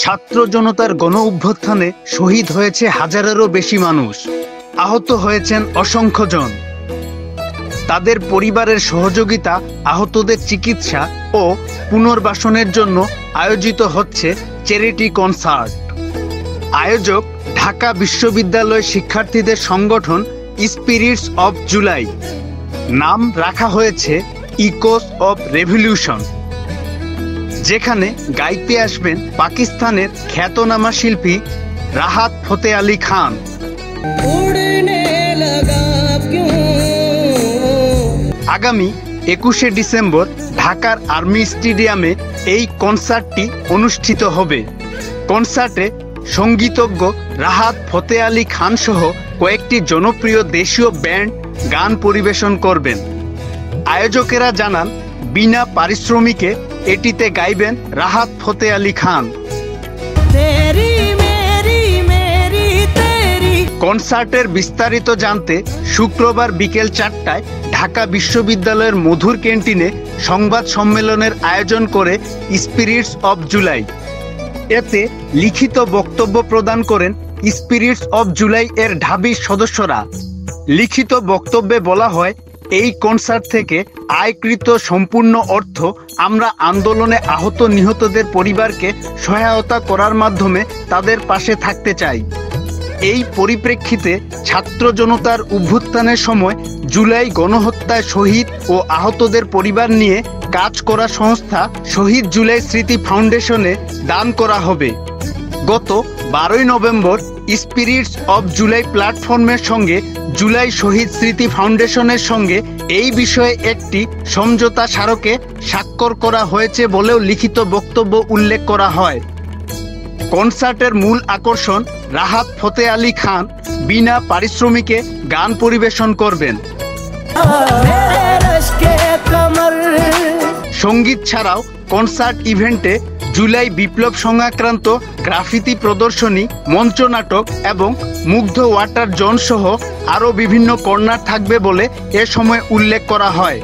ছাত্র জনতার গণ অভ্যুত্থানে শহীদ হয়েছে হাজারেরও বেশি মানুষ, আহত হয়েছেন অসংখ্য জন। তাদের পরিবারের সহযোগিতা, আহতদের চিকিৎসা ও পুনর্বাসনের জন্য আয়োজিত হচ্ছে চ্যারিটি কনসার্ট। আয়োজক ঢাকা বিশ্ববিদ্যালয় শিক্ষার্থীদের সংগঠন স্পিরিটস অব জুলাই। নাম রাখা হয়েছে ইকোস অব রেভলিউশন, যেখানে গাইতে আসবেন পাকিস্তানের খ্যাতনামা শিল্পী রাহাত ফতে আলী খান। আগামী 21শে ডিসেম্বর ঢাকার আর্মি স্টেডিয়ামে এই কনসার্টটি অনুষ্ঠিত হবে। কনসার্টে সঙ্গীতজ্ঞ রাহাত ফতে আলী খান সহ কয়েকটি জনপ্রিয় দেশীয় ব্যান্ড গান পরিবেশন করবেন। আয়োজকেরা জানান, বিনা পারিশ্রমিকে এটিতে গাইবেন রাহাত ফতে আলী খান। কনসার্টের বিস্তারিত জানতে শুক্রবার বিকেল 4টায় ঢাকা বিশ্ববিদ্যালয়ের মধুর ক্যান্টিনে সংবাদ সম্মেলনের আয়োজন করে স্পিরিটস অব জুলাই। এতে লিখিত বক্তব্য প্রদান করেন স্পিরিটস অব জুলাই এর ঢাবির সদস্যরা। লিখিত বক্তব্যে বলা হয়, এই কনসার্ট থেকে আয়কৃত সম্পূর্ণ অর্থ আমরা আন্দোলনে আহত নিহতদের পরিবারকে সহায়তা করার মাধ্যমে তাদের পাশে থাকতে চাই। এই পরিপ্রেক্ষিতে ছাত্র জনতার অভ্যুত্থানের সময় জুলাই গণহত্যায় শহীদ ও আহতদের পরিবার নিয়ে কাজ করা সংস্থা শহীদ জুলাই স্মৃতি ফাউন্ডেশনে দান করা হবে। গত 12ই নভেম্বর স্পিরিটস অব জুলাই প্ল্যাটফর্মের সঙ্গে জুলাই শহীদ স্মৃতি ফাউন্ডেশনের সঙ্গে এই বিষয়ে একটি সমঝোতা স্মারকে স্বাক্ষর করা হয়েছে বলেও লিখিত বক্তব্য উল্লেখ করা হয়। কনসার্টের মূল আকর্ষণ রাহাত ফতে আলী খান বিনা পারিশ্রমিকে গান পরিবেশন করবেন। সঙ্গীত ছাড়াও কনসার্ট ইভেন্টে জুলাই বিপ্লব সংক্রান্ত গ্রাফিতি প্রদর্শনী, মঞ্চনাটক এবং মুগ্ধ ওয়াটার জোন সহ আরও বিভিন্ন কর্নার থাকবে বলে এ সময় উল্লেখ করা হয়।